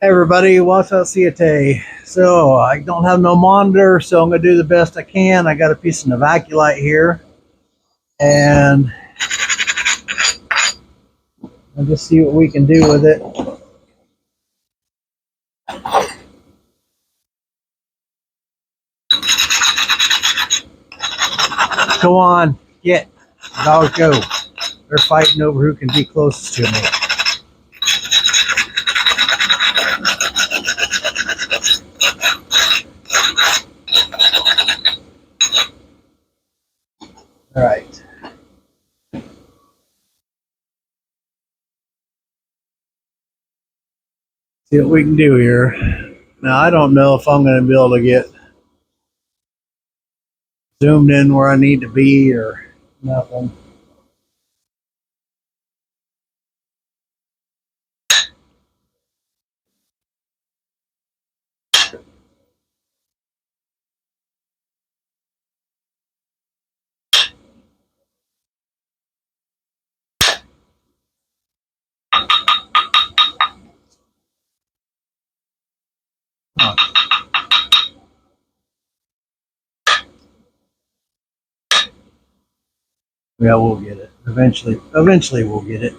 Hey everybody, what's up, CTA? So I don't have no monitor, so I'm gonna do the best I can. I got a piece of Novaculite here, and I'll just see what we can do with it. Go on, get dogs go. They're fighting over who can be closest to me. All right. See what we can do here. Now I don't know if I'm gonna be able to get zoomed in where I need to be or nothing. Yeah, we'll get it. Eventually we'll get it.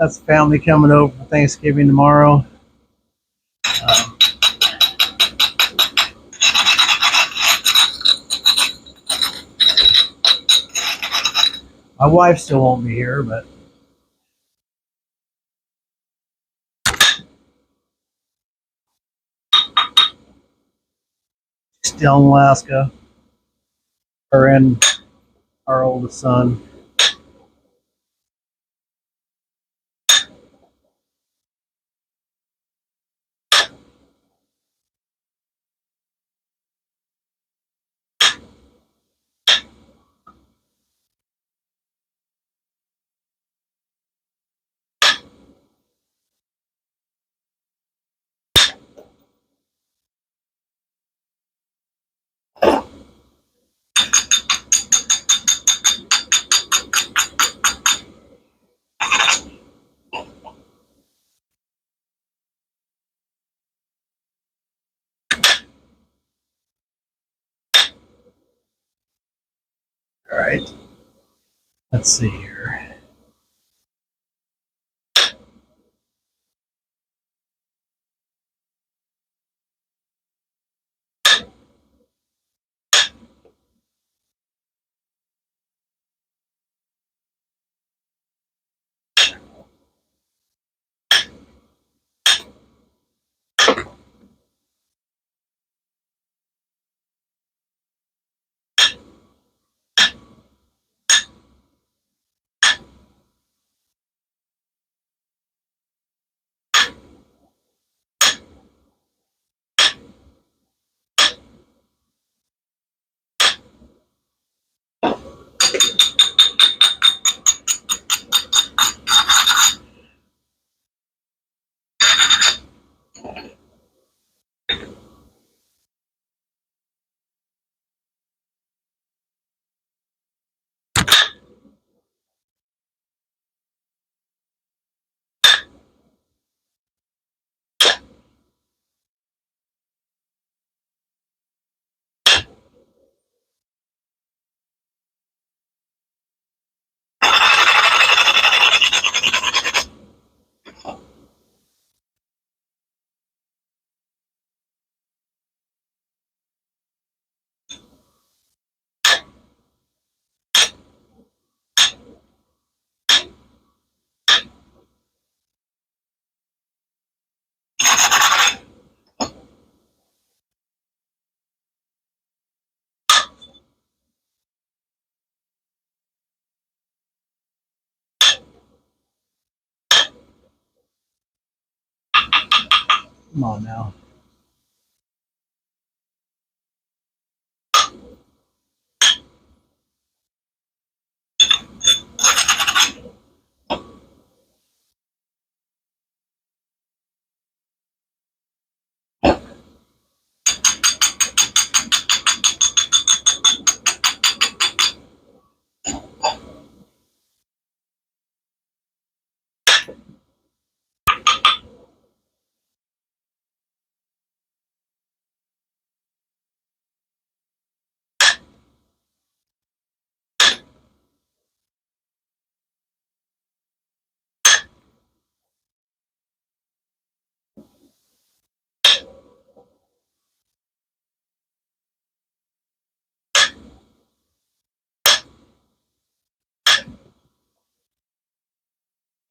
That's the family coming over for Thanksgiving tomorrow. Um, my wife still won't be here, but she's still in Alaska. Her and our oldest son. All right. Let's see here. Come on now.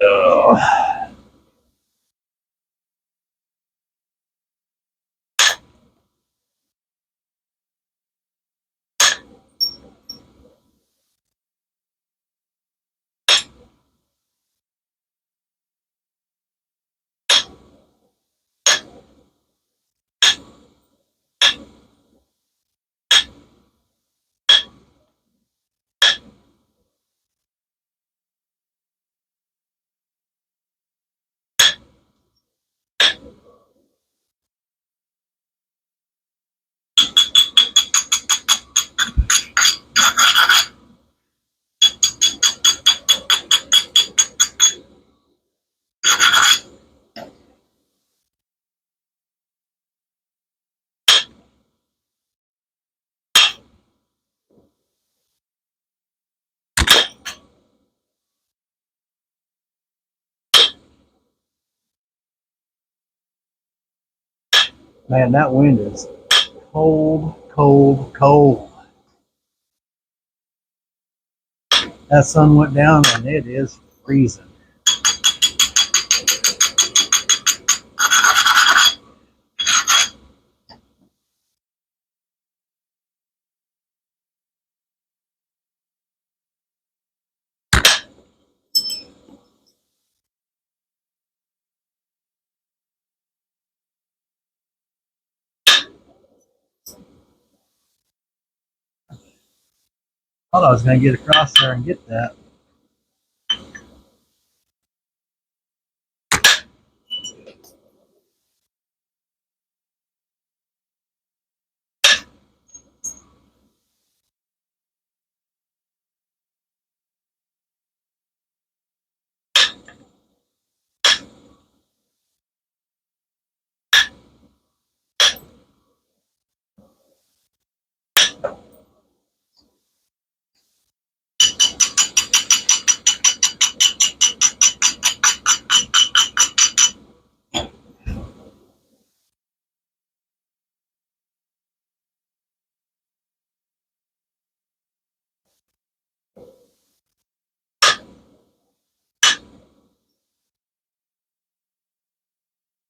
Oh. Man, that wind is cold, cold, cold. That sun went down and it is freezing. Thought I was going to get across there and get that.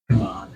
Come on.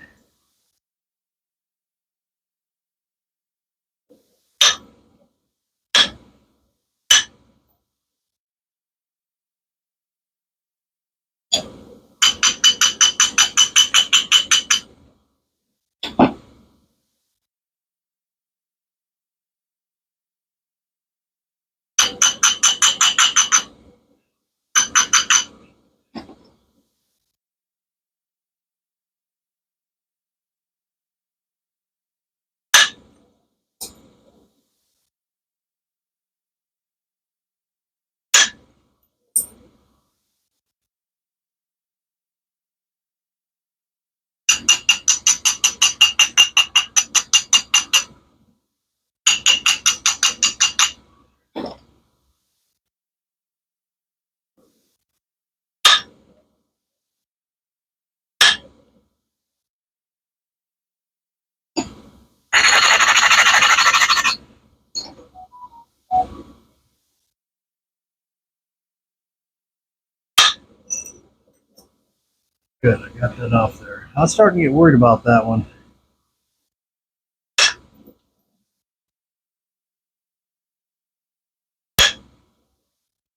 Good, I got that off there. I was starting to get worried about that one.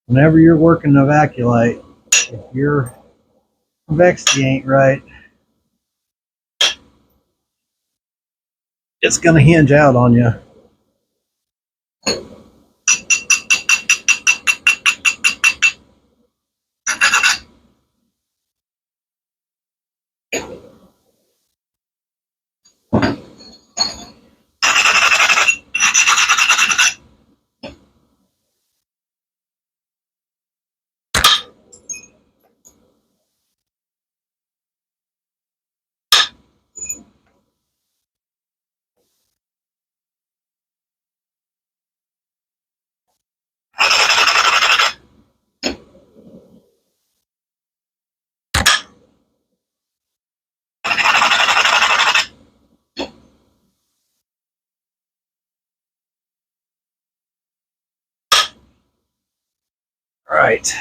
Whenever you're working Novaculite, if your convexity ain't right, it's going to hinge out on you. All right.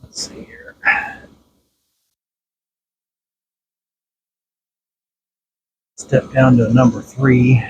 Let's see here. Step down to number 3.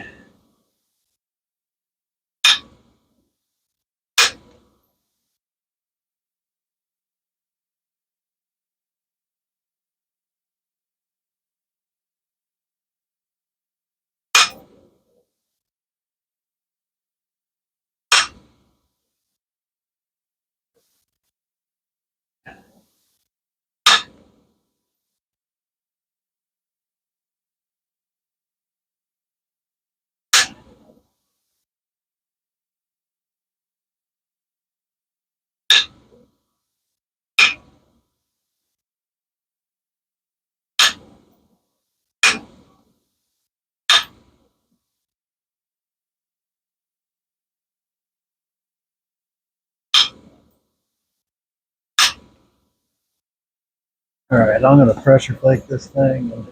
All right, I'm going to pressure flake this thing.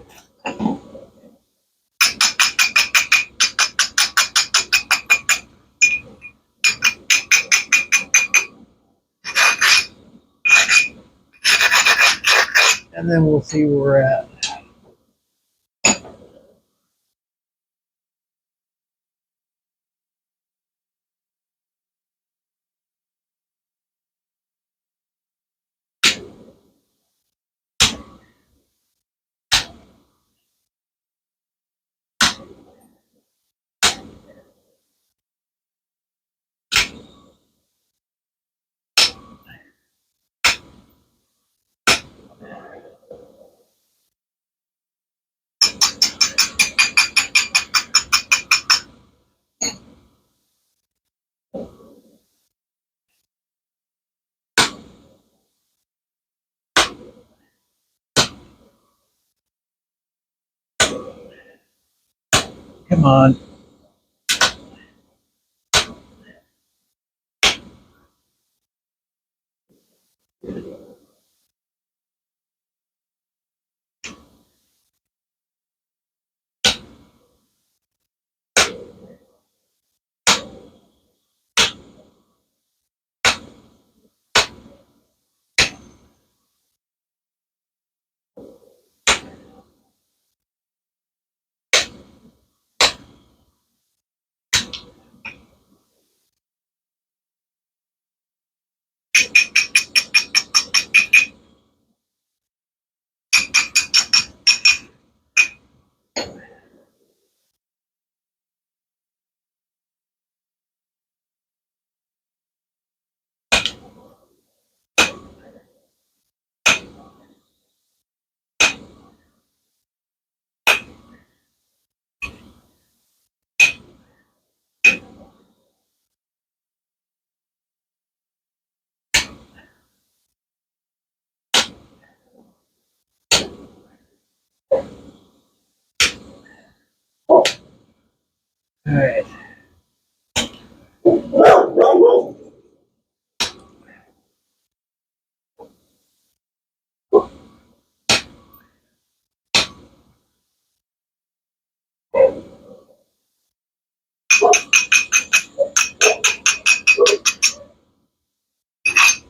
And then we'll see where we're at. Come on. All right.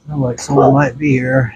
Sounds like someone might be here.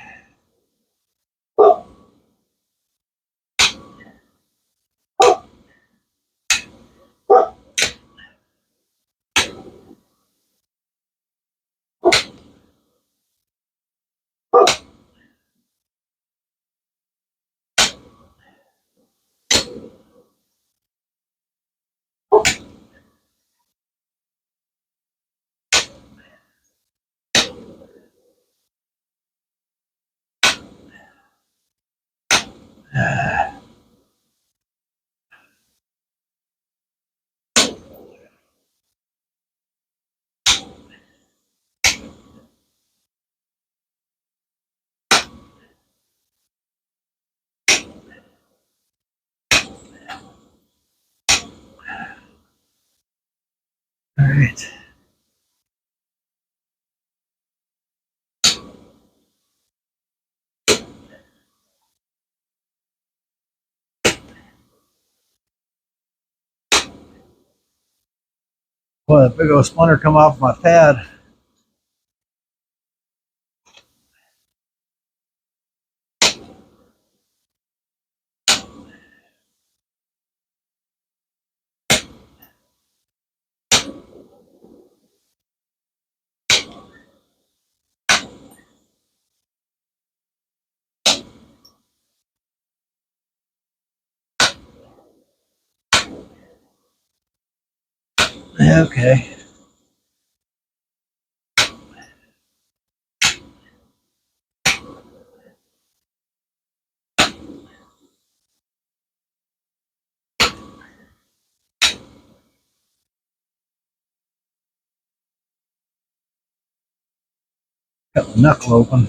All right. Boy, a big old splinter come off my pad. Okay. Got the knuckle open.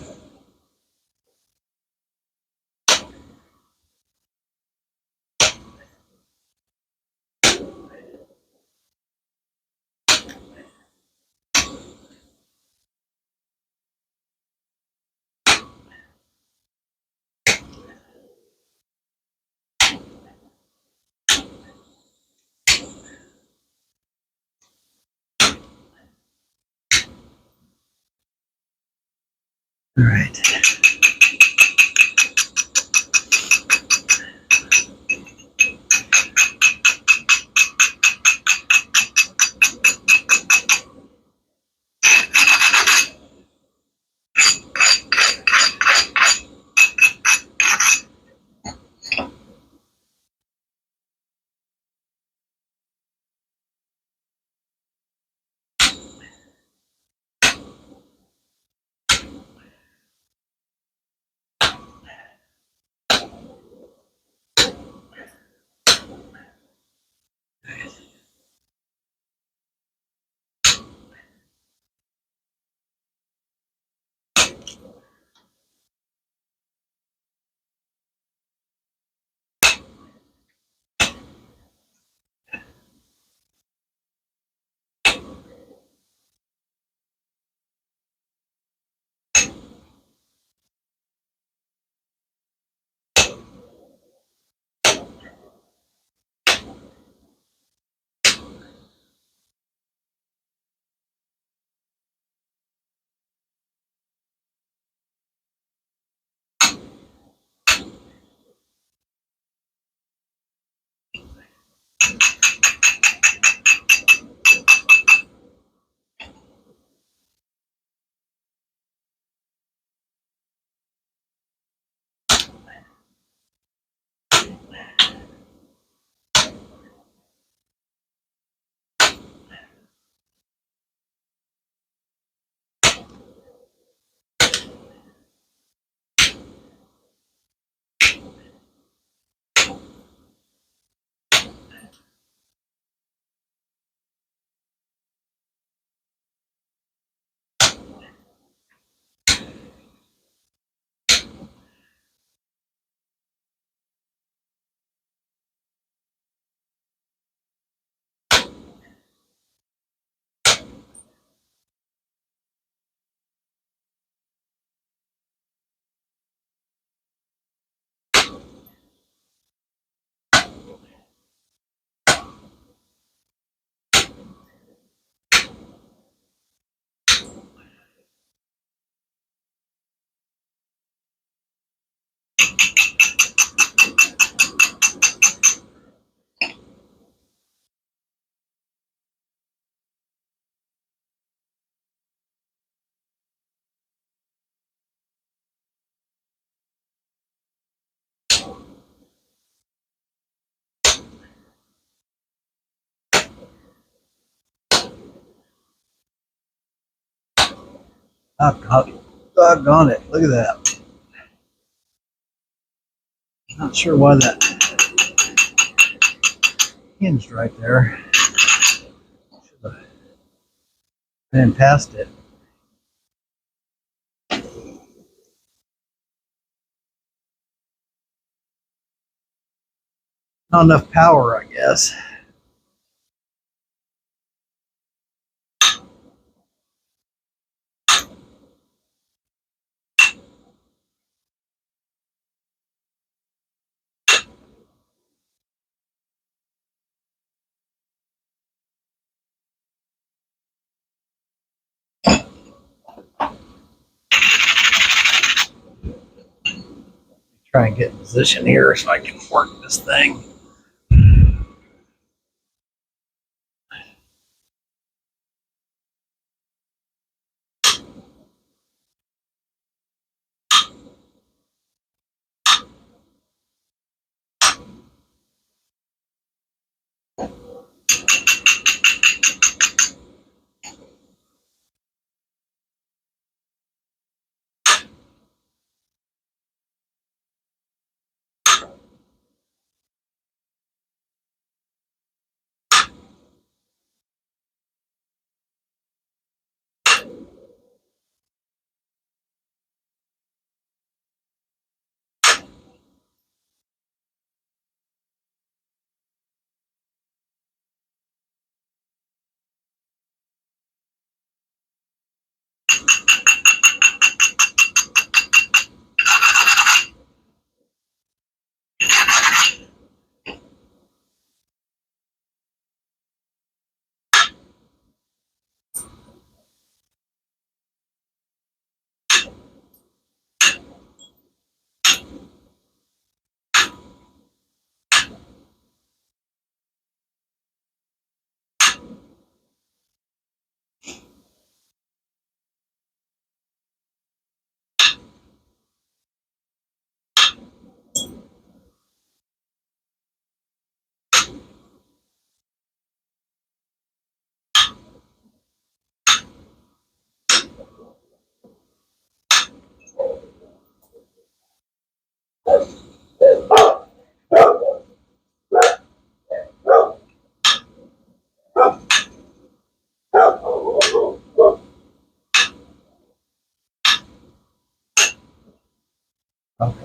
All right. Doggone it. Look at that. Not sure why that hinged right there. Should have been past it. Not enough power, I guess. Try and get in position here so I can work this thing.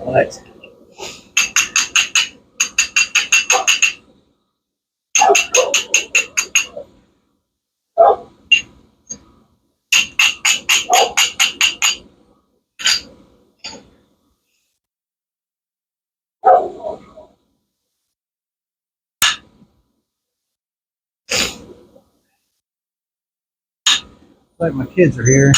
Right. Like my kids are here.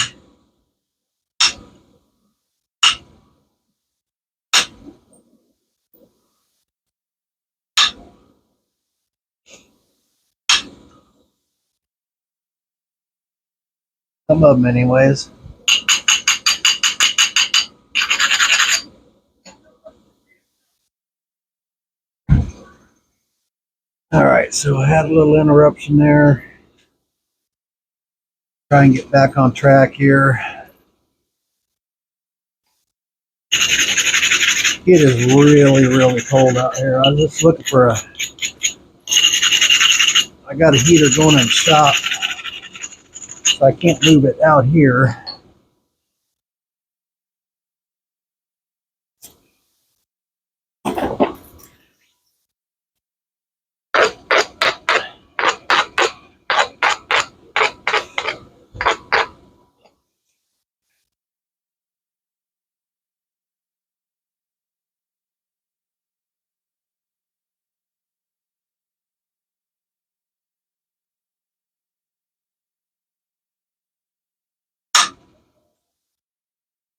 Some of them, anyways. All right, so I had a little interruption there. Try and get back on track here. It is really, really cold out here. I was just looking for I got a heater going in the shop, so I can't move it out here.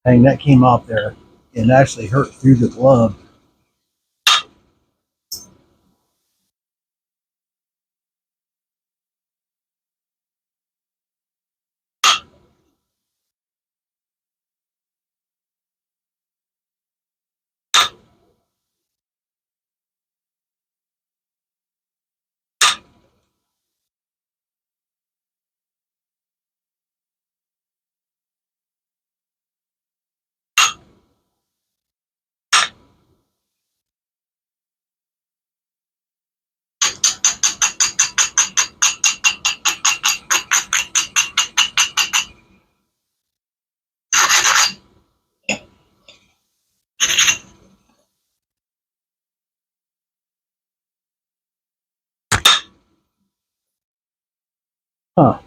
Dang, that came off there. and actually hurt through the glove. Huh.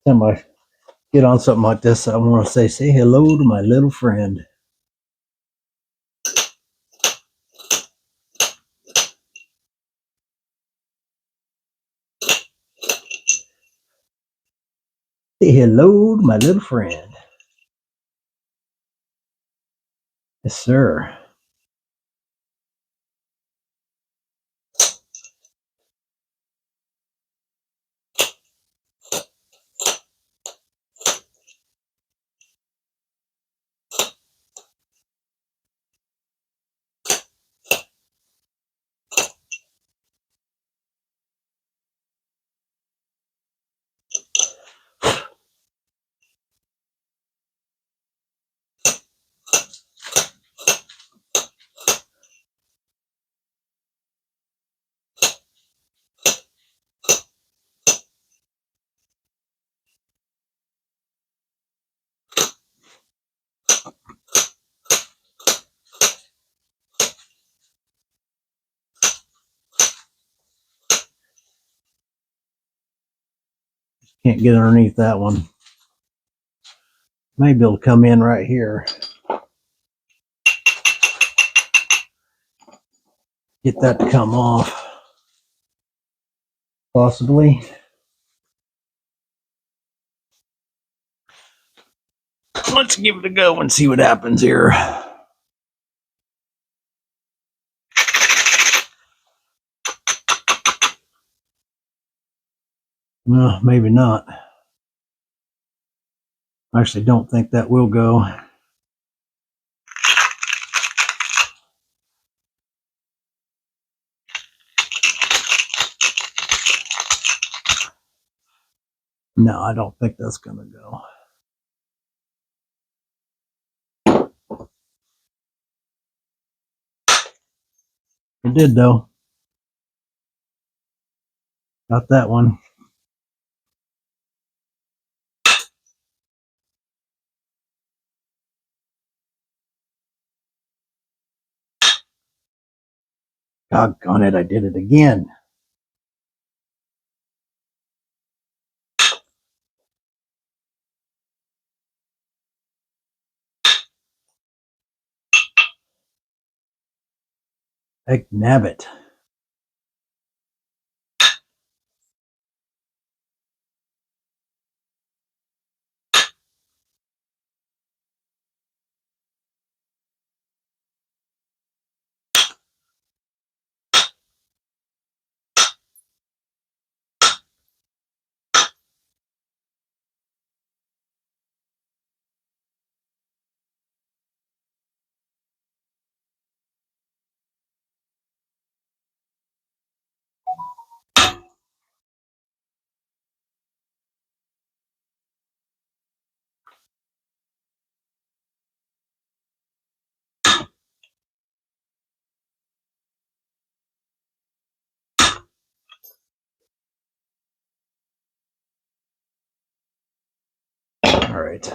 Time I get on something like this, I want to say hello to my little friend. Say hello to my little friend. Yes, sir. Can't get underneath that one. Maybe it'll come in right here. Get that to come off. Possibly. Let's give it a go and see what happens here. No, maybe not. I actually don't think that will go. No, I don't think that's going to go. It did, though. Got that one. Doggone it, I did it again. Heck, nabbit. All right.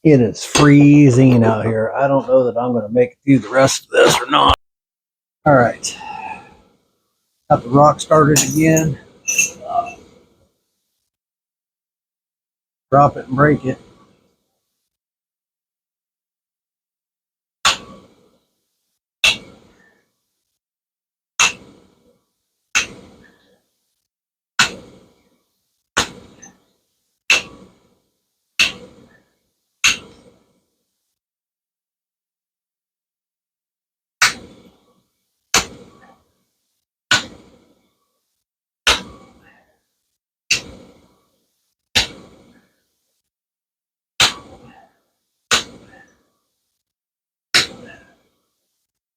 It is freezing out here. I don't know that I'm going to make it through the rest of this or not. All right. Got the rock started again. Drop it and break it.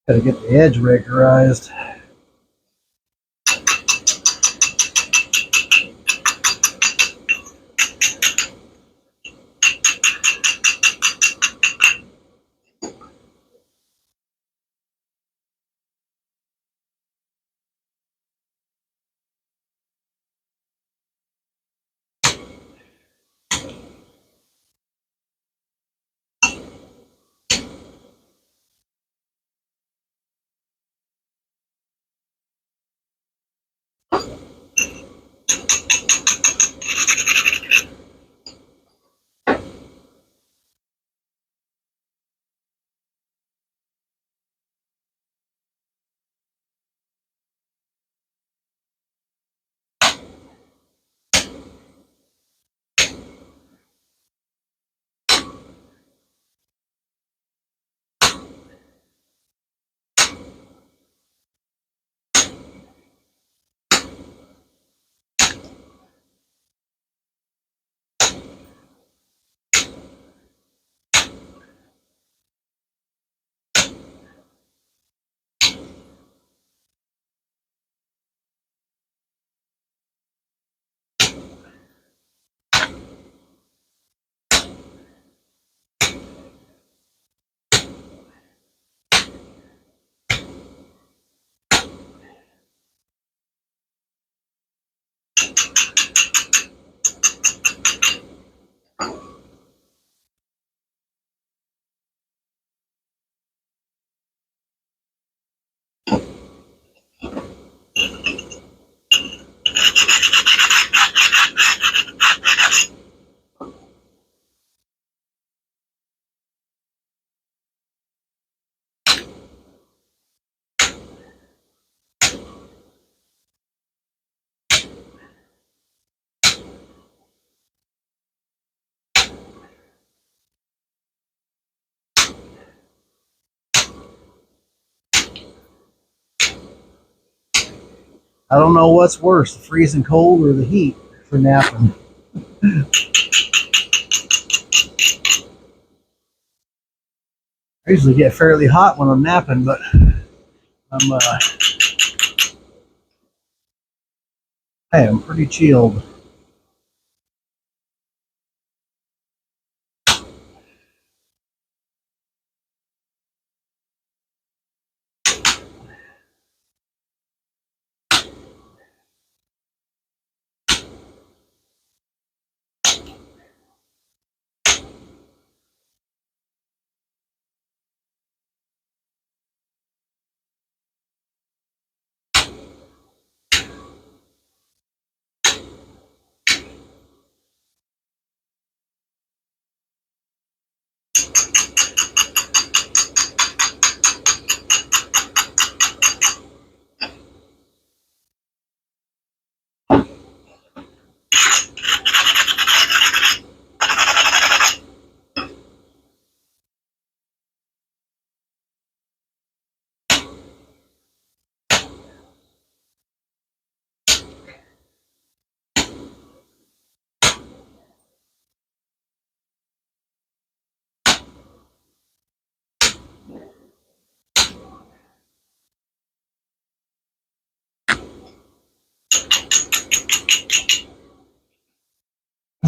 Got to get the edge regularized. I don't know what's worse, the freezing cold or the heat for napping. I usually get fairly hot when I'm napping, but I am pretty chilled.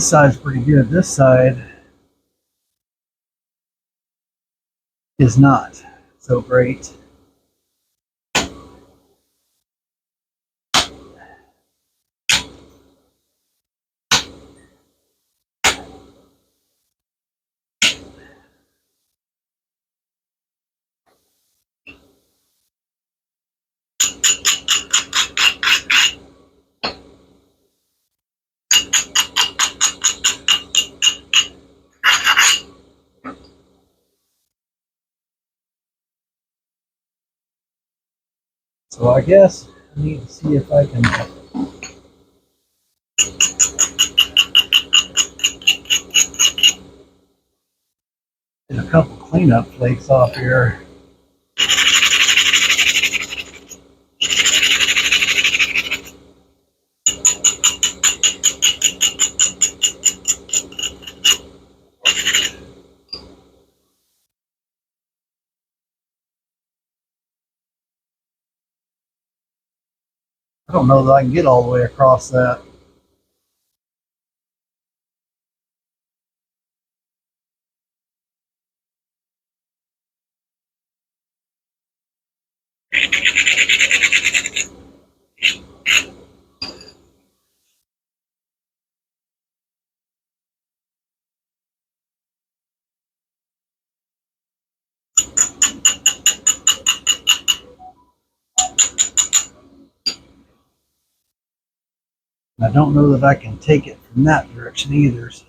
This side's pretty good. This side is not so great. So I guess I need to see if I can get a couple cleanup flakes off here. I don't know that I can get all the way across that. I don't know that I can take it from that direction either, so.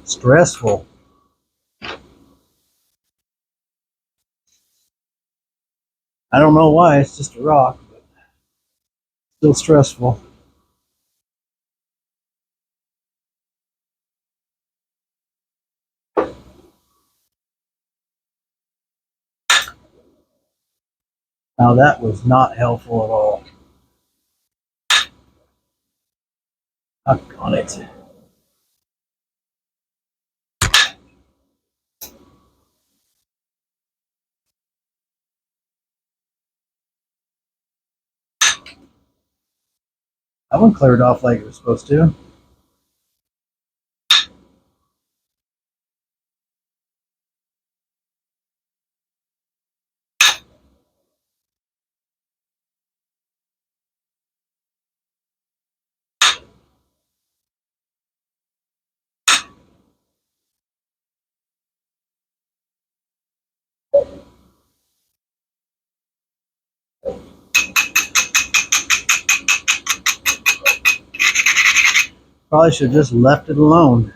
Stressful. I don't know why, it's just a rock, but still stressful. Now that was not helpful at all. On it. That one cleared off like it was supposed to. Probably should have just left it alone.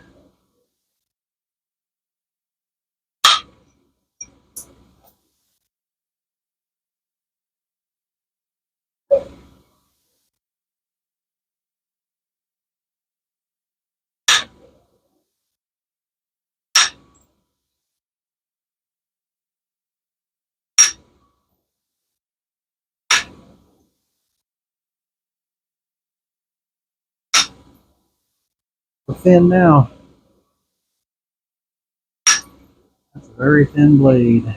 We're thin now. That's a very thin blade.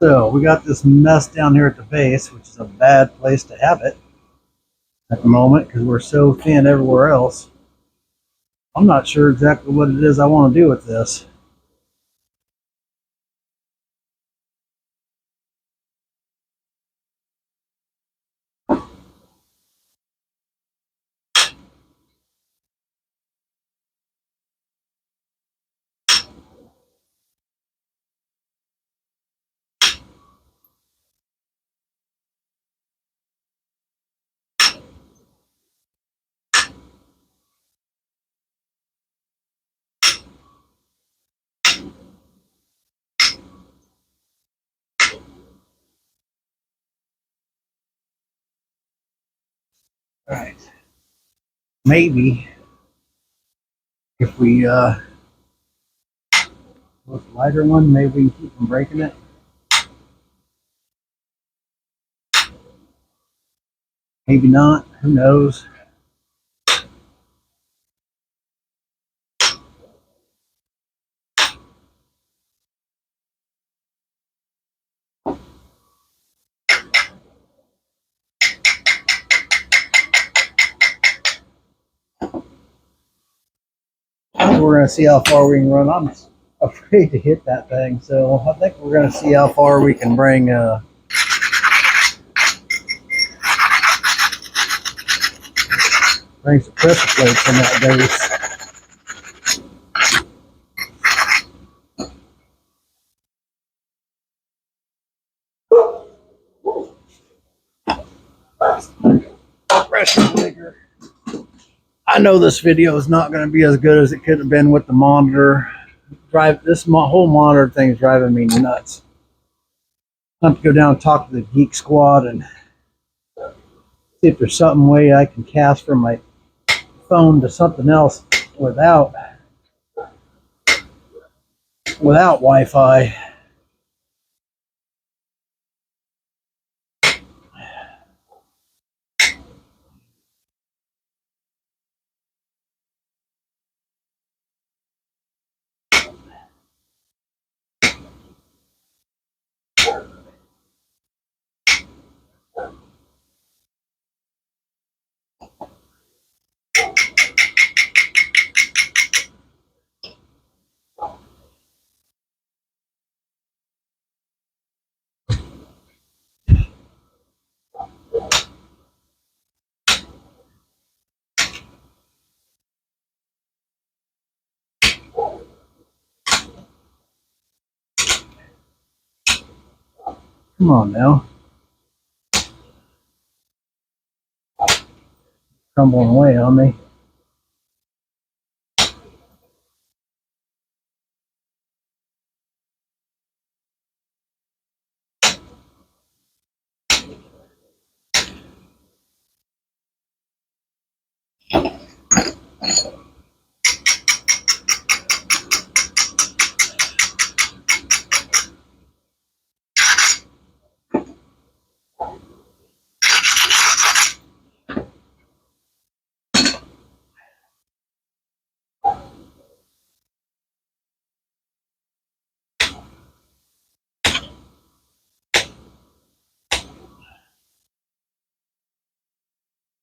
So we got this mess down here at the base, which is a bad place to have it at the moment because we're so thin everywhere else. I'm not sure exactly what it is I want to do with this. All right. Maybe if we with the lighter one, maybe we can keep from breaking it. Maybe not. Who knows? We're going to see how far we can run. I'm afraid to hit that thing, so I think we're going to see how far we can bring some pressure plates in that base. Pressure bigger. I know this video is not going to be as good as it could have been with the monitor. This whole monitor thing is driving me nuts. I have to go down and talk to the Geek Squad and see if there's some way I can cast from my phone to something else without Wi-Fi. Come on now. Crumbling away on me.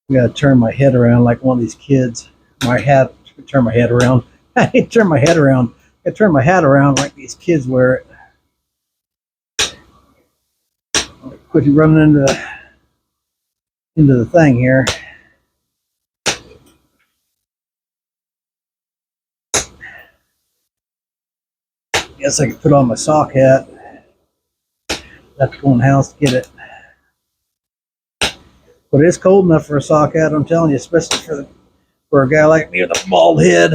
I gotta turn my head around like one of these kids. Turn my head around. I turn my head around. I turn my hat around like these kids wear it. Quit running into the thing here. Guess I could put on my sock hat. Have to go in the house to get it. But it's cold enough for a sock hat, I'm telling you, especially for a guy like me with a bald head.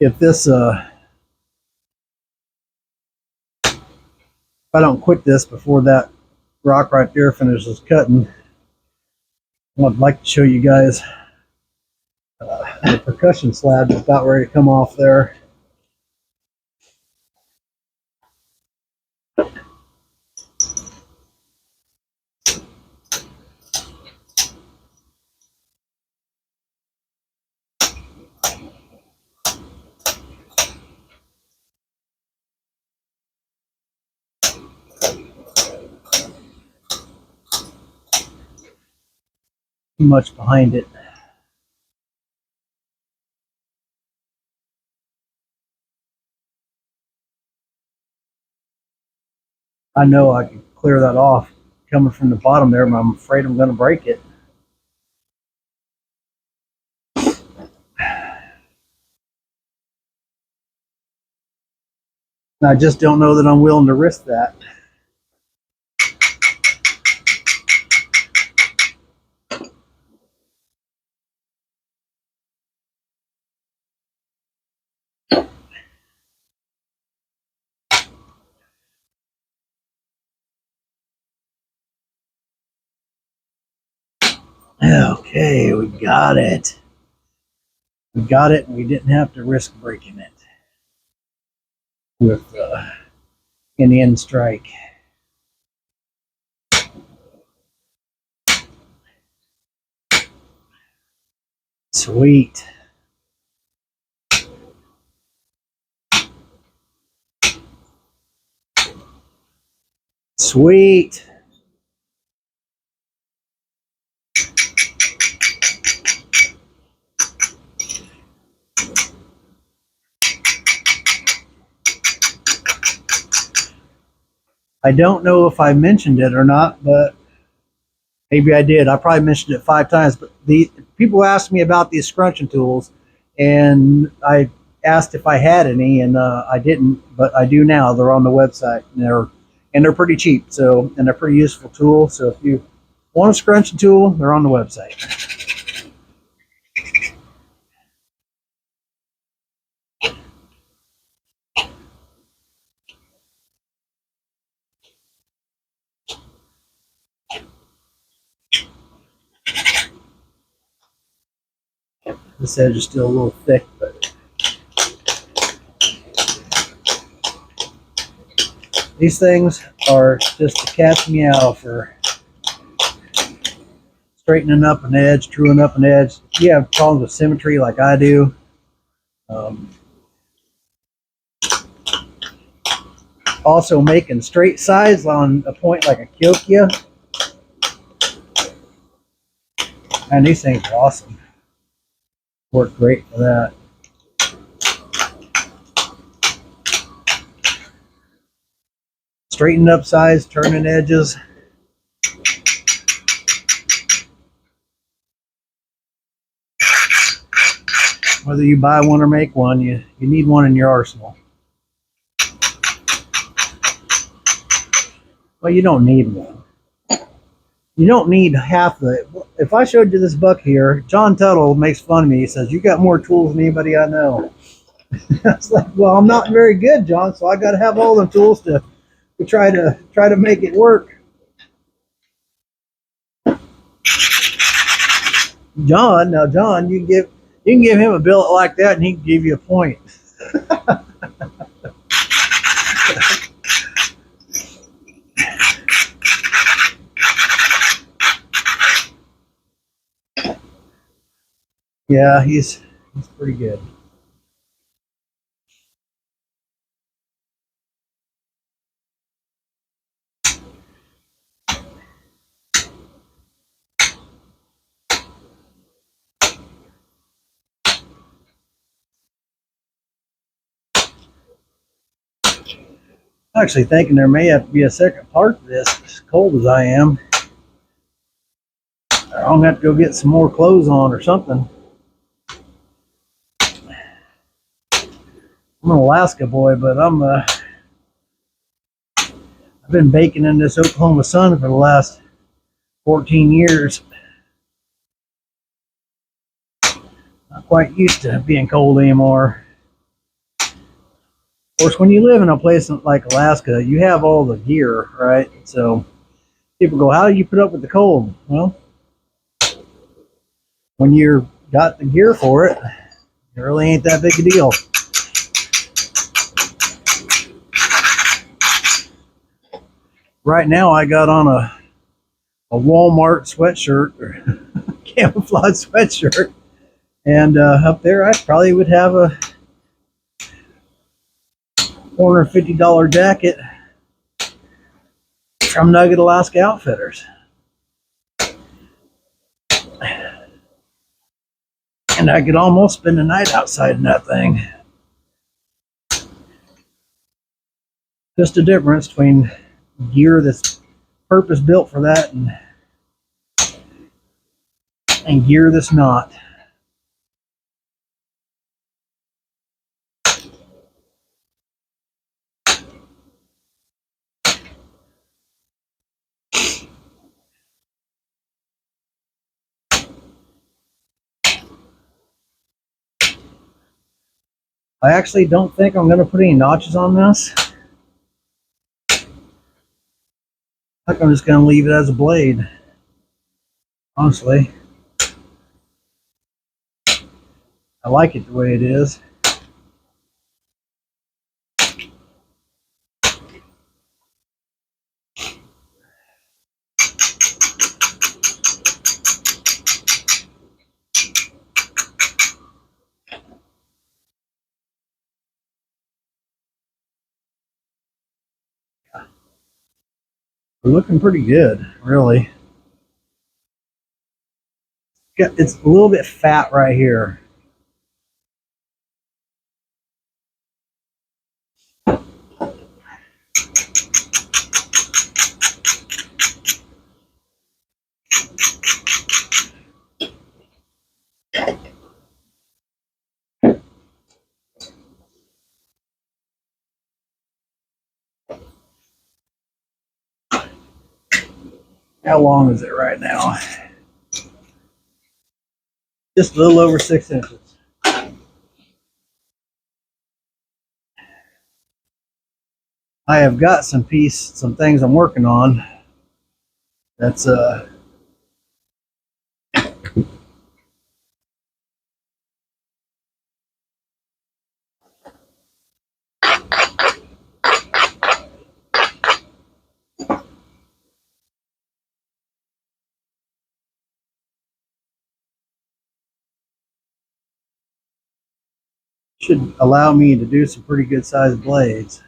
If I don't quit this before that rock right there finishes cutting, I'd like to show you guys the percussion slab is about ready to come off there. Too much behind it. I know I can clear that off coming from the bottom there, but I'm afraid I'm going to break it. And I just don't know that I'm willing to risk that. Okay, we got it. We got it, and we didn't have to risk breaking it with an end strike. Sweet. Sweet. I don't know if I mentioned it or not, but maybe I did. I probably mentioned it 5 times, but the people asked me about these scrunching tools, and I asked if I had any, and I didn't, but I do now. They're on the website, and they're pretty cheap, so, and they're a pretty useful tool. So if you want a scrunching tool, they're on the website. This edge is still a little thick, but these things are just the cat's meow for straightening up an edge, truing up an edge. If you have problems with symmetry like I do, also making straight sides on a point like a Kyokia, and these things are awesome. Work great for that. Straightening up sides, turning edges. Whether you buy one or make one, you need one in your arsenal. Well, you don't need one. You don't need half the. If I showed you this buck here, John Tuttle makes fun of me. He says, "You got more tools than anybody I know." I was like, "Well, I'm not very good, John, so I got to have all the tools to try to make it work." John, you can give him a billet like that, and he can give you a point. Yeah, he's pretty good. I'm actually thinking there may have to be a second part to this, as cold as I am. I'm gonna have to go get some more clothes on or something. I'm an Alaska boy, but I've been baking in this Oklahoma sun for the last 14 years. Not quite used to being cold anymore. Of course, when you live in a place like Alaska, you have all the gear, right? So people go, "How do you put up with the cold?" Well, when you've got the gear for it, it really ain't that big a deal. Right now I got on a Walmart sweatshirt, or camouflage sweatshirt, and up there I probably would have a $450 jacket from Nugget Alaska Outfitters. And I could almost spend the night outside in that thing. Just a difference between gear that's purpose built for that and gear that's not. I actually don't think I'm going to put any notches on this. I think I'm just going to leave it as a blade. Honestly, I like it the way it is. We're looking pretty good, really. It's a little bit fat right here. How long is it right now? Just a little over 6 inches. I have got some things I'm working on. That's should allow me to do some pretty good sized blades.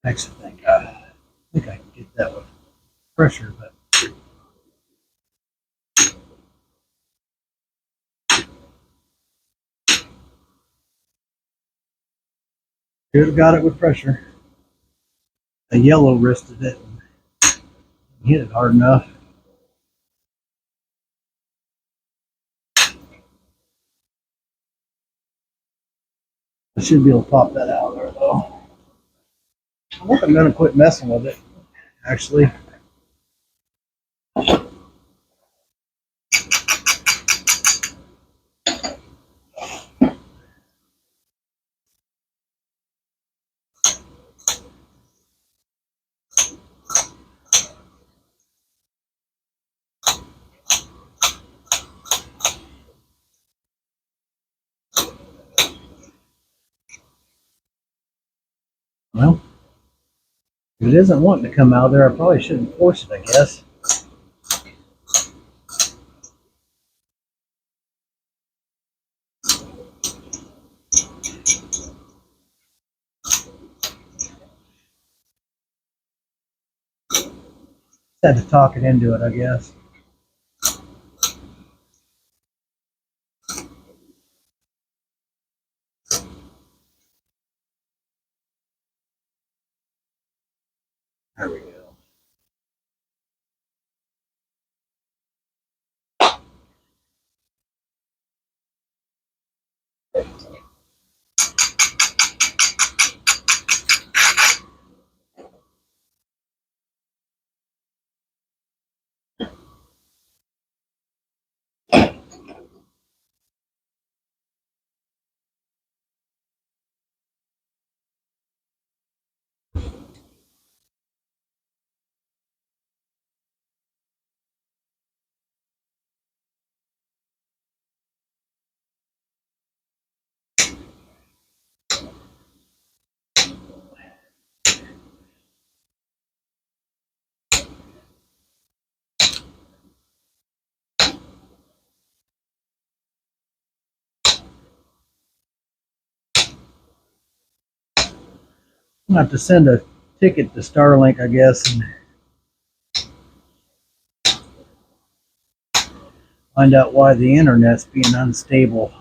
Actually, I think I can get that with pressure, but could have got it with pressure. The yellow wristed it and hit it hard enough. I should be able to pop that out there though. I think I'm going to quit messing with it, actually. Well, if it isn't wanting to come out there, I probably shouldn't force it, I guess. Had to talk it into it, I guess. There we go. I'm gonna have to send a ticket to Starlink, I guess, and find out why the internet's being unstable.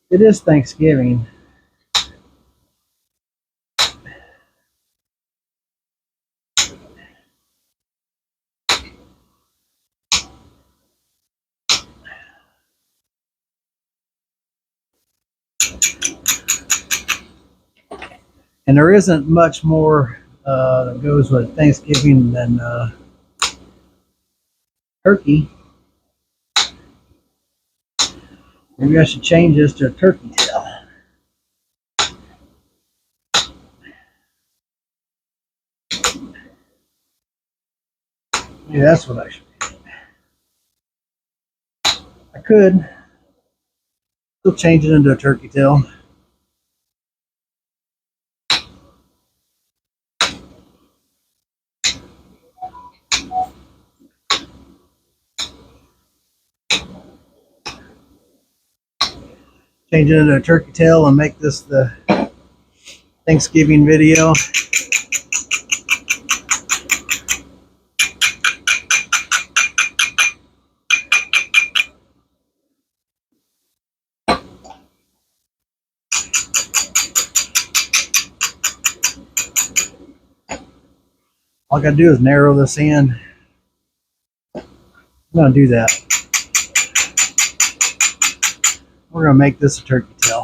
It is Thanksgiving. And there isn't much more that goes with Thanksgiving than turkey. Maybe I should change this to a turkey tail. Maybe that's what I should do. I could still change it into a turkey tail. Change it into a turkey tail and make this the Thanksgiving video. All I gotta do is narrow this in. I'm gonna do that. We're gonna make this a turkey tail.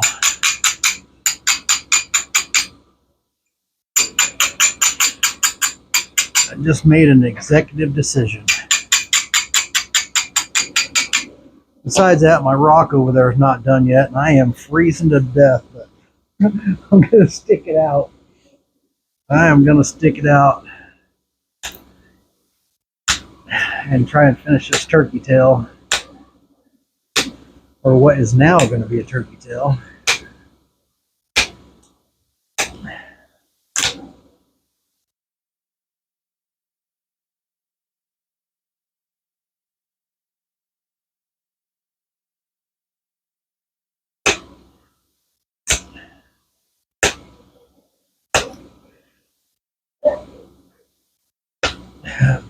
I just made an executive decision. Besides that, my rock over there is not done yet, and I am freezing to death, but I'm gonna stick it out. I am gonna stick it out and try and finish this turkey tail, or what is now going to be a turkey tail.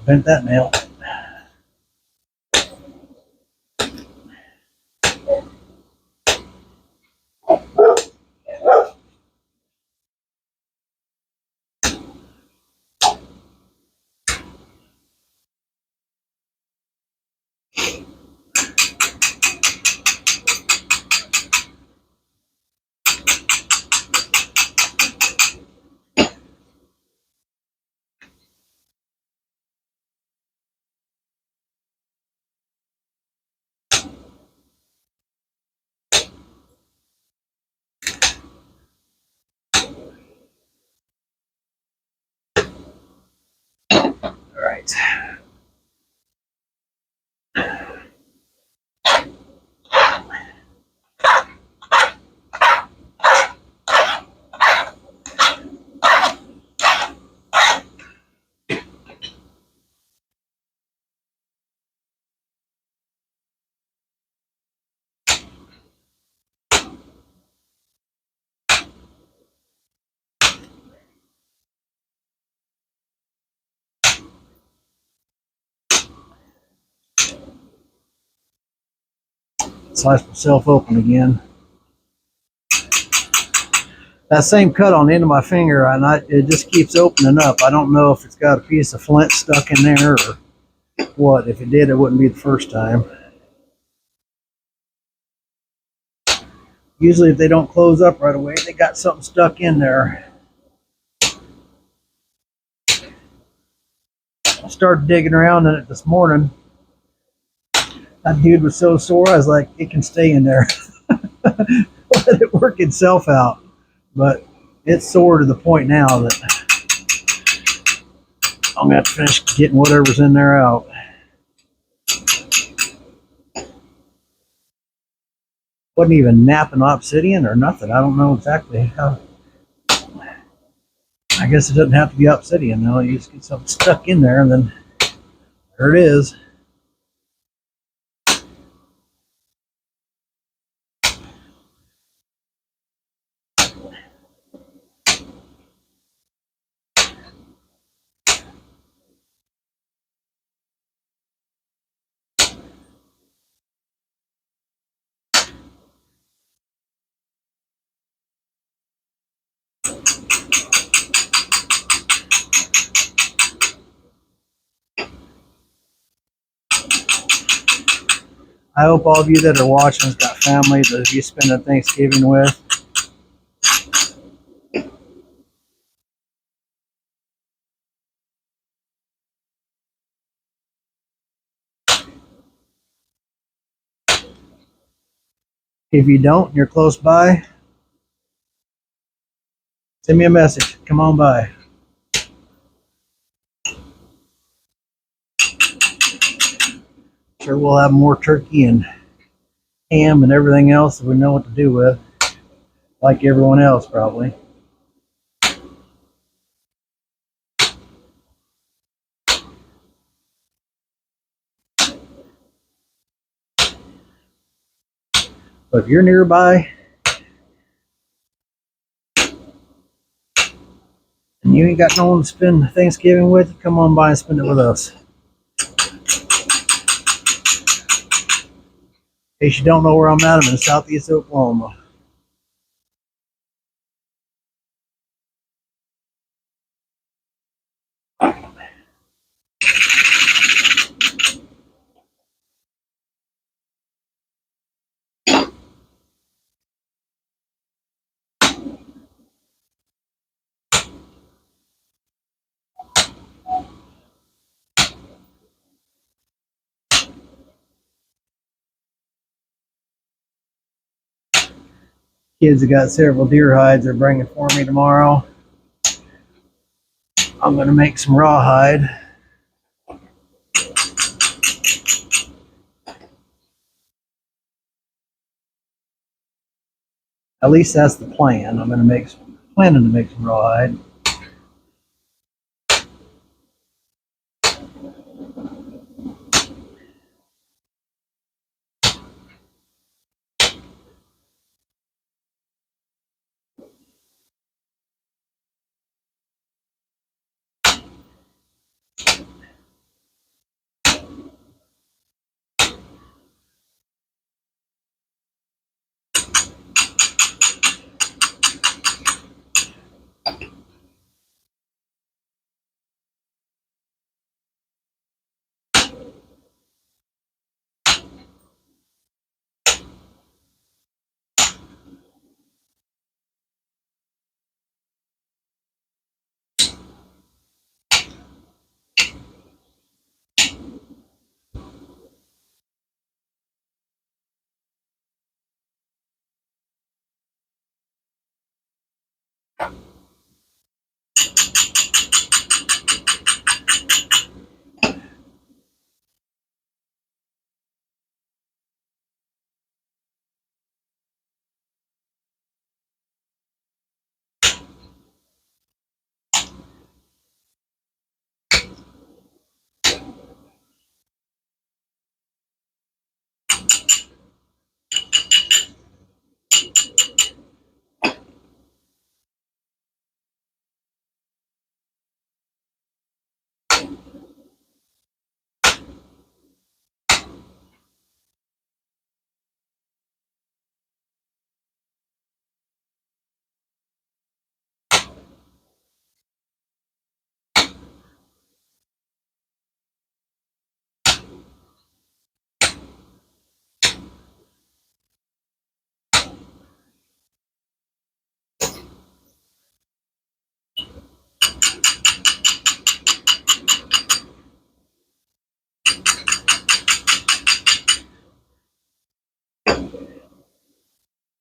Bent that nail. All right. Slice myself open again. That same cut on the end of my finger, and it just keeps opening up. I don't know if it's got a piece of flint stuck in there or what. If it did, it wouldn't be the first time. Usually if they don't close up right away, they got something stuck in there. I started digging around in it this morning. That dude was so sore, I was like, it can stay in there. Let it work itself out. But it's sore to the point now that I'm going to have to finish getting whatever's in there out. Wasn't even napping obsidian or nothing. I don't know exactly how. I guess it doesn't have to be obsidian though. You just get something stuck in there and then there it is. I hope all of you that are watching has got family that you spend Thanksgiving with. If you don't, you're close by, send me a message. Come on by. Sure, we'll have more turkey and ham and everything else that we know what to do with, like everyone else probably. But if you're nearby and you ain't got no one to spend Thanksgiving with, come on by and spend it with us. In case you don't know where I'm at, I'm in southeast Oklahoma. Kids have got several deer hides they're bringing for me tomorrow. I'm going to make some rawhide. At least that's the plan. I'm going to planning to make some rawhide.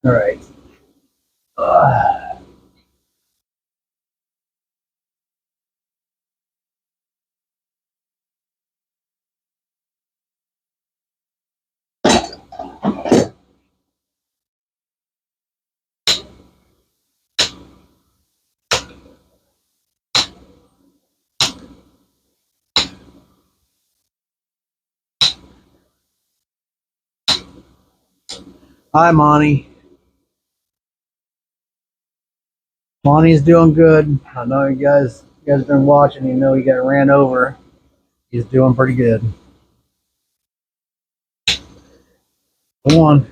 All right. Hi, Monty. Monty's doing good. I know you guys been watching. You know he got ran over. He's doing pretty good. Come on.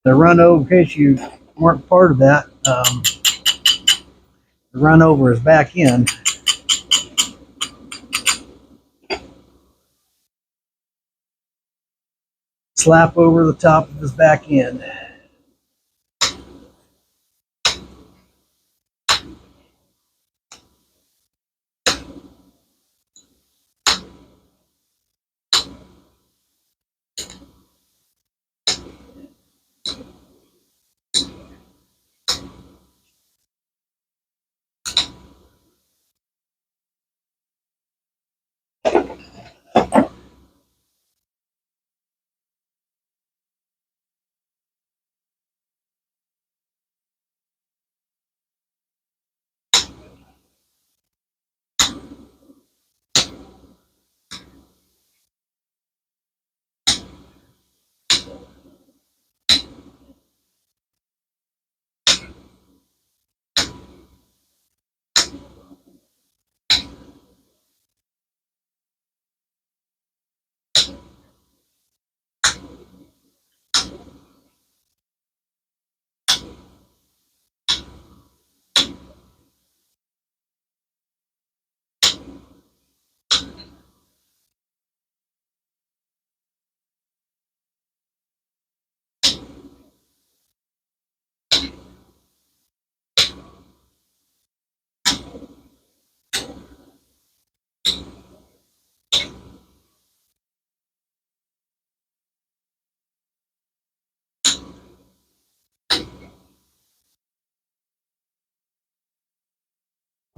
The run over, in case you weren't part of that, the run over his back end. Slap over the top of his back end.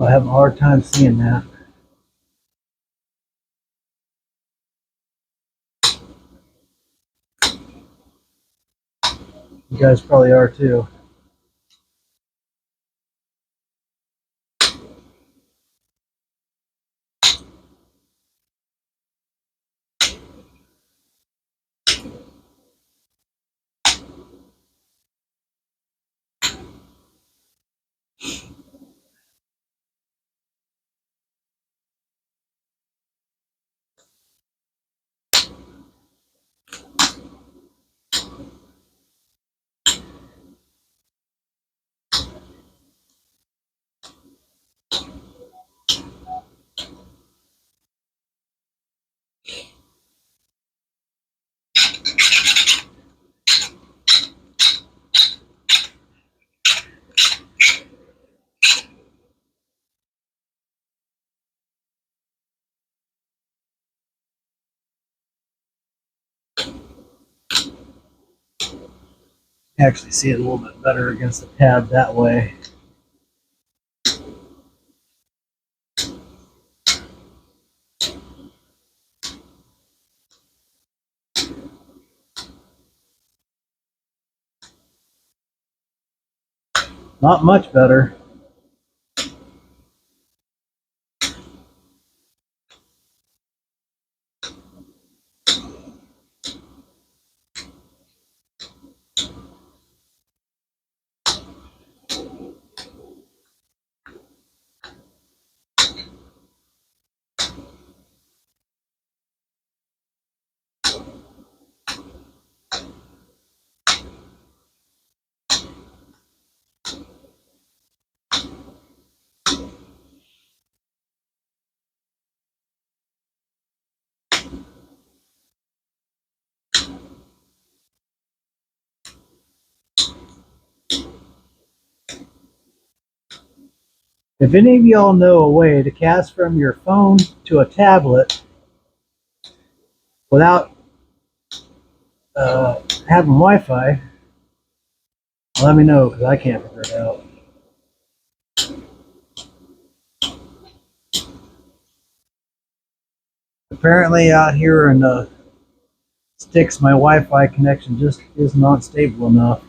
I have a hard time seeing that. You guys probably are too. Actually see it a little bit better against the pad that way. Not much better. If any of y'all know a way to cast from your phone to a tablet without having Wi-Fi, let me know because I can't figure it out. Apparently out here in the sticks, my Wi-Fi connection just is not stable enough.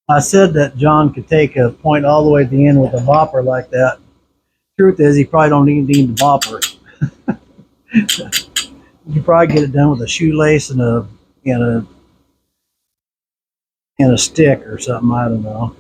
I said that John could take a point all the way at the end with a bopper like that. Truth is, he probably don't even need the bopper. You could probably get it done with a shoelace and a stick or something. I don't know.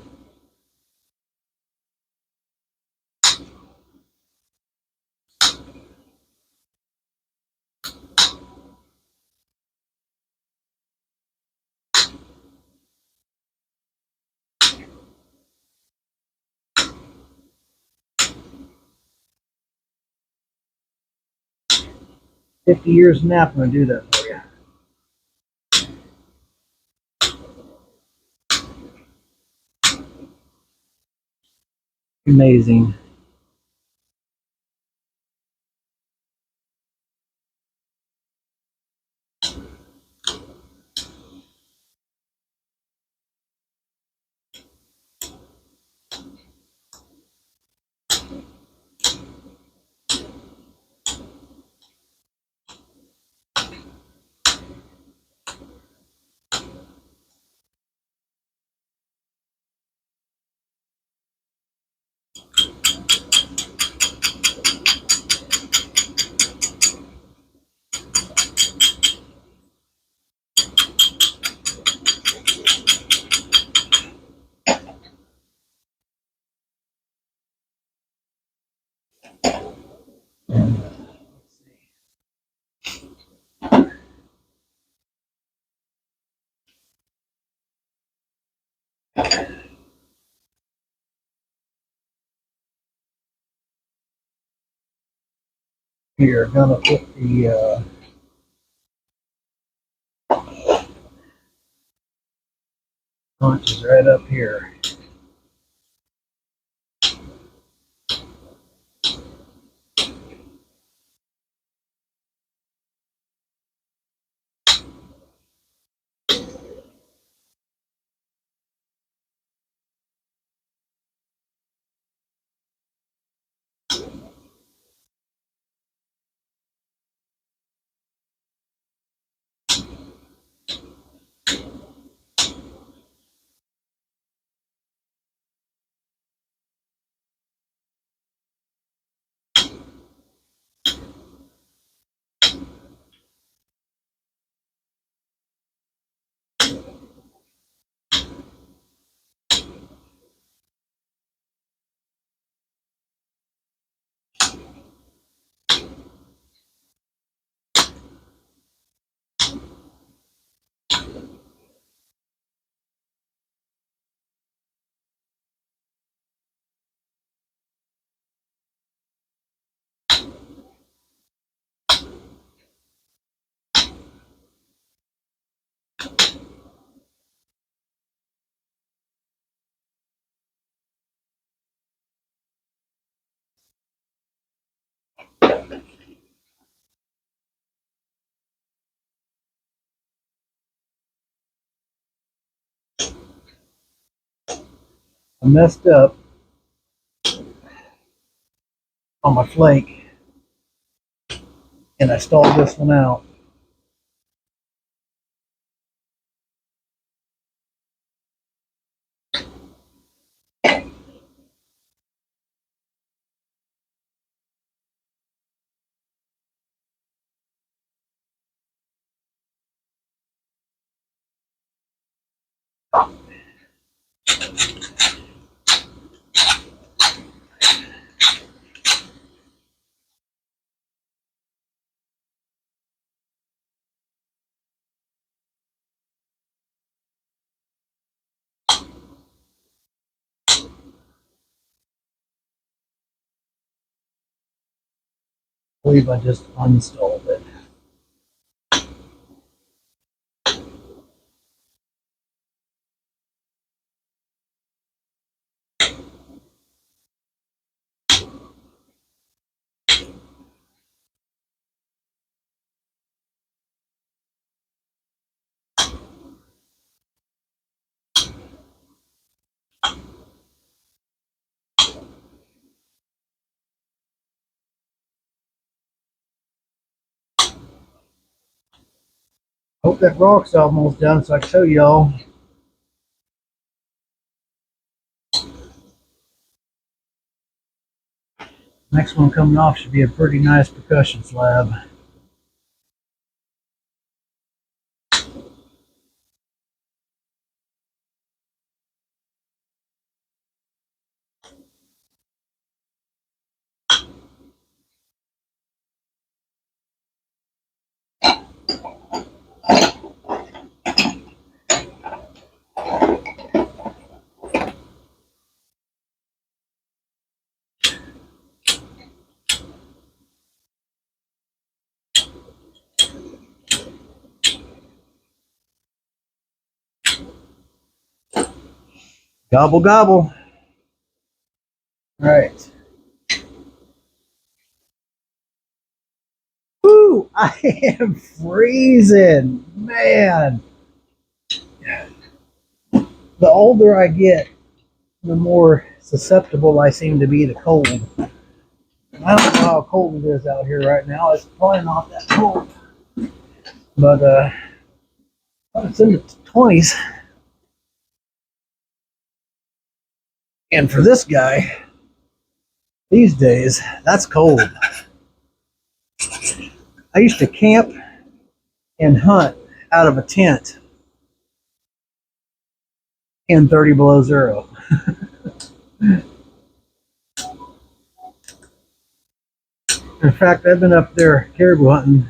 $50 nap, I'm gonna do that for you. Amazing. Here, gonna put the punches right up here. I messed up on my flake and I stalled this one out. I believe I just unstalled it. Hope that rock's almost done so I can show y'all. Next one coming off should be a pretty nice percussion slab. Gobble gobble. All right. Woo! I am freezing, man. The older I get, the more susceptible I seem to be to cold. I don't know how cold it is out here right now. It's probably not that cold, but it's in the 20s. And for this guy, these days, that's cold. I used to camp and hunt out of a tent in 30 below zero. In fact, I've been up there caribou hunting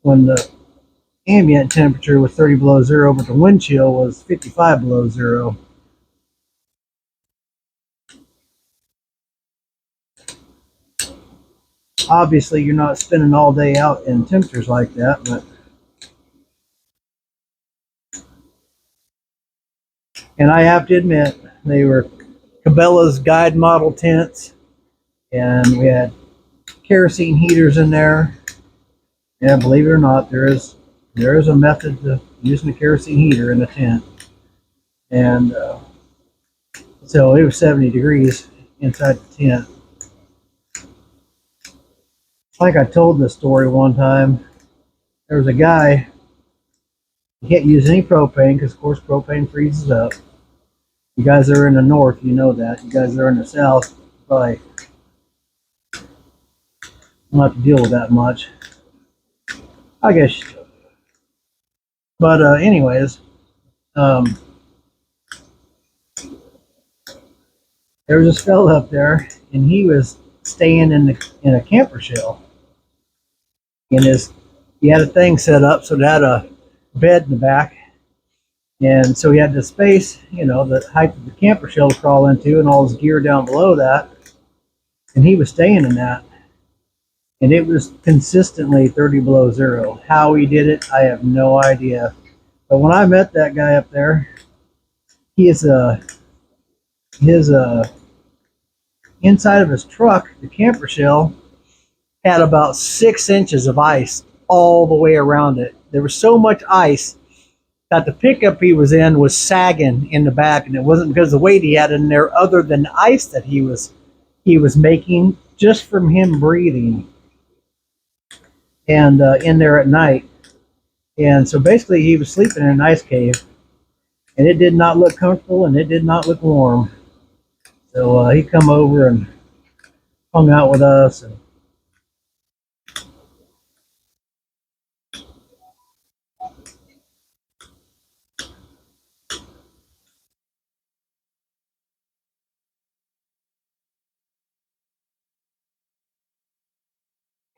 when the ambient temperature was 30 below zero, but the wind chill was 55 below zero. Obviously, you're not spending all day out in temperatures like that, but and I have to admit, they were Cabela's guide model tents, and we had kerosene heaters in there. Yeah, believe it or not, there is a method to using a kerosene heater in a tent, and so it was 70 degrees inside the tent. Like I told this story one time, there was a guy. You can't use any propane because, of course, propane freezes up. You guys that are in the north, you know that. You guys that are in the south, probably don't have to deal with that much. I guess. But anyways, there was this fella up there, and he was staying in a camper shell. And he had a thing set up so it had a bed in the back, and so he had the space, the height of the camper shell to crawl into, and all his gear down below that. And he was staying in that, and it was consistently 30 below zero. How he did it, I have no idea. But when I met that guy up there, his inside of his truck, the camper shell, had about 6 inches of ice all the way around it. There was so much ice that the pickup he was in was sagging in the back, and it wasn't because of the weight he had in there, other than the ice that he was making just from him breathing, and in there at night. And so basically, he was sleeping in an ice cave, and it did not look comfortable, and it did not look warm. So he come over and hung out with us, and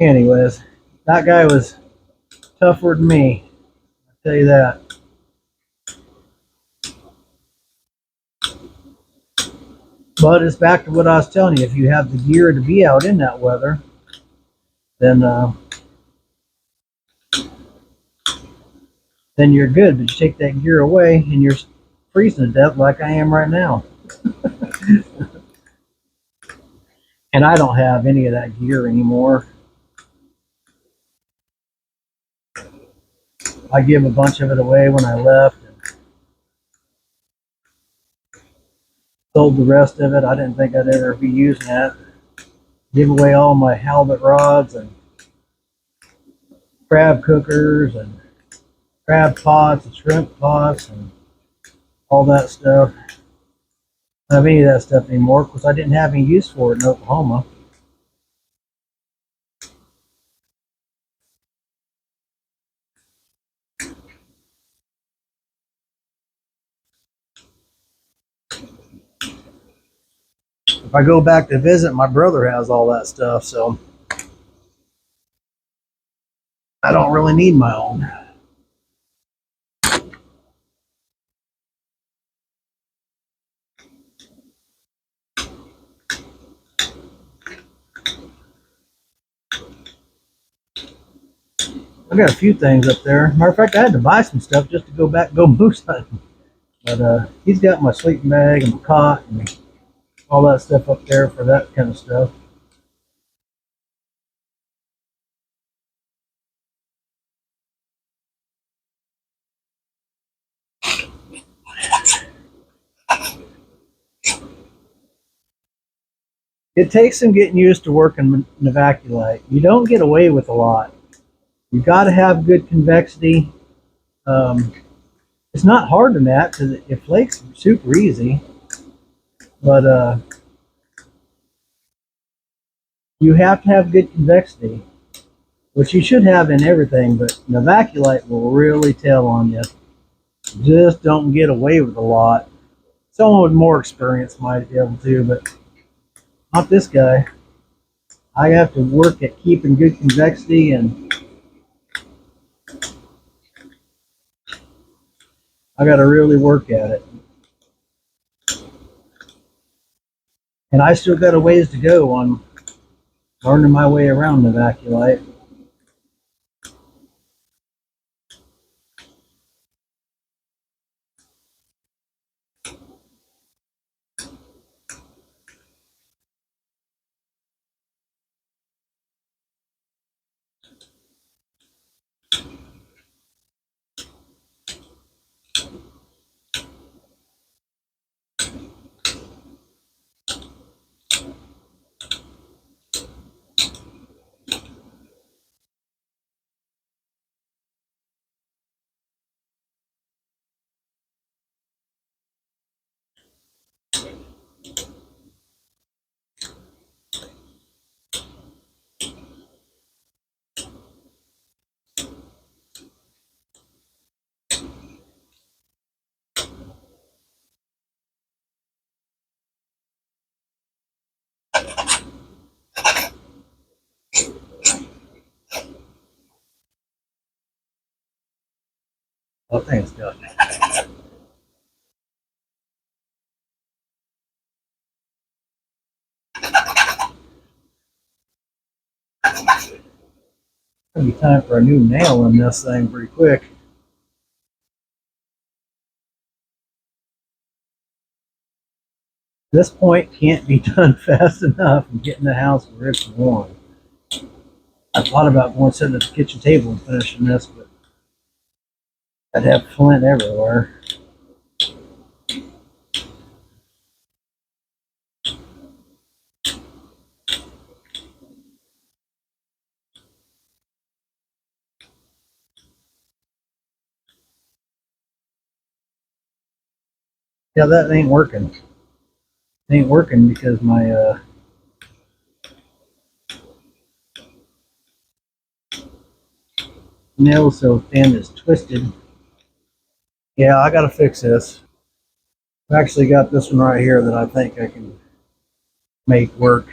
anyways, that guy was tougher than me, I'll tell you that. But it's back to what I was telling you. If you have the gear to be out in that weather, then you're good. But you take that gear away, and you're freezing to death like I am right now. And I don't have any of that gear anymore. I give a bunch of it away when I left, and sold the rest of it. I didn't think I'd ever be using that. Give away all my halibut rods and crab cookers and crab pots and shrimp pots and all that stuff. I don't have any of that stuff anymore because I didn't have any use for it in Oklahoma. If I go back to visit, my brother has all that stuff, so I don't really need my own. I got a few things up there. Matter of fact, I had to buy some stuff just to go moose hunting. But he's got my sleeping bag and my cot and all that stuff up there for that kind of stuff. It takes some getting used to working Novaculite. You don't get away with a lot. You got to have good convexity. Um, it's not hard to nap because it flakes super easy, but you have to have good convexity, which you should have in everything. But Novaculite will really tell on you. Just don't get away with a lot. Someone with more experience might be able to, but not this guy. I have to work at keeping good convexity, and I got to really work at it. And I still got a ways to go on learning my way around Novaculite. Oh, thanks, God. It'll be time for a new nail in this thing pretty quick. This point can't be done fast enough and get in the house where it's warm. I thought about going sitting at the kitchen table and finishing this, but I'd have flint everywhere. Yeah, that ain't working. It ain't working because my nail so thin is twisted. Yeah, I gotta fix this. I've actually got this one right here that I think I can make work.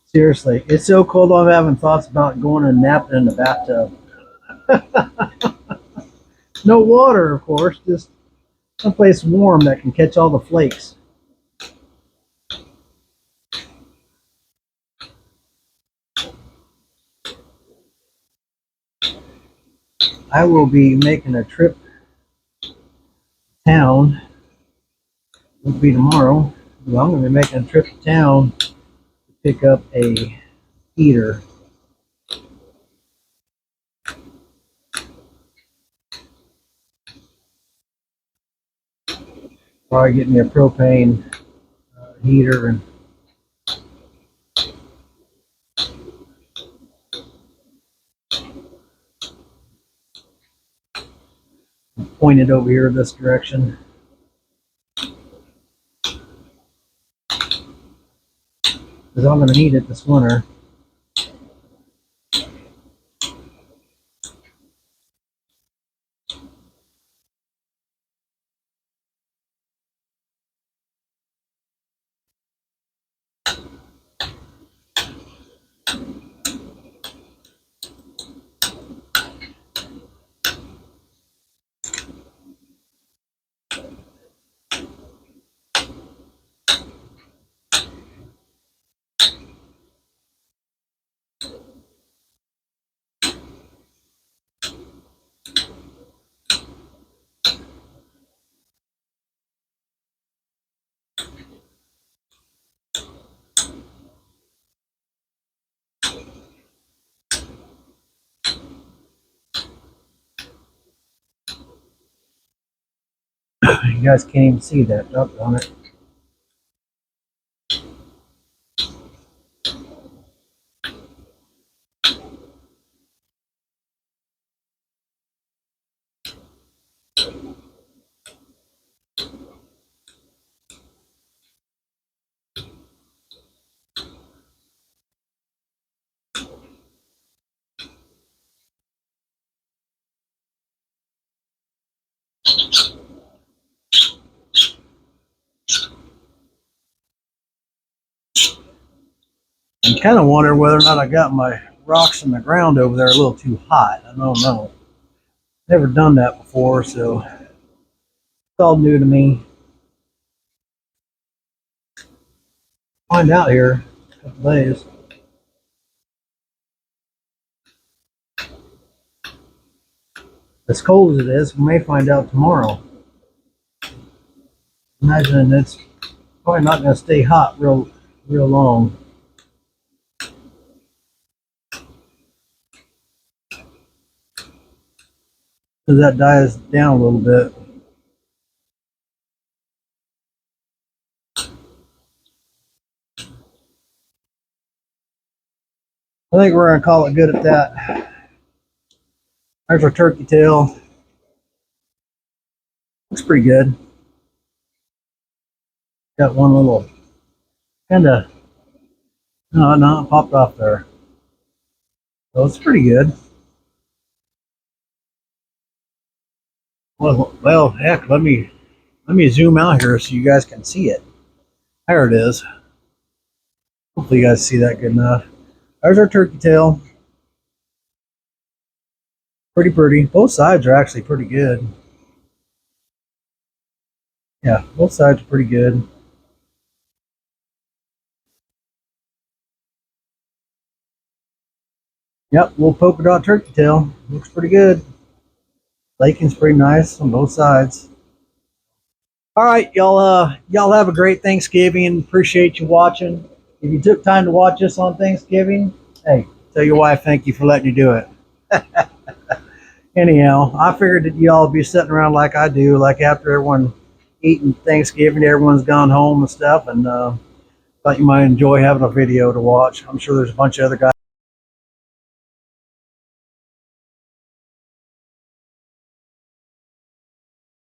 Seriously, it's so cold I'm having thoughts about going and napping in the bathtub. No water, of course, just someplace warm that can catch all the flakes. I will be making a trip to town. It'll be tomorrow. Well, I'm going to be making a trip to town to pick up a heater. Probably get me a propane heater and point it over here this direction. Because I'm going to need it this winter. You guys can't even see that up on it. I kind of wonder whether or not I got my rocks in the ground over there a little too hot. I don't know. Never done that before, so it's all new to me. Find out here in a couple days. As cold as it is, we may find out tomorrow. Imagine it's probably not going to stay hot real long. So that dies down a little bit. I think we're going to call it good at that. There's our turkey tail. Looks pretty good. Got one little kind of, no, it popped off there. So it's pretty good. Well, heck, let me zoom out here so you guys can see it. There it is. Hopefully you guys see that good enough. There's our turkey tail. Pretty. Both sides are actually pretty good. Yeah, both sides are pretty good. Yep, little polka dot turkey tail. Looks pretty good. Laking's pretty nice on both sides. All right, y'all have a great Thanksgiving. Appreciate you watching. If you took time to watch this on Thanksgiving, hey, tell your wife thank you for letting you do it. Anyhow, I figured that y'all be sitting around like I do, like after everyone eating Thanksgiving, everyone's gone home and stuff, and thought you might enjoy having a video to watch. I'm sure there's a bunch of other guys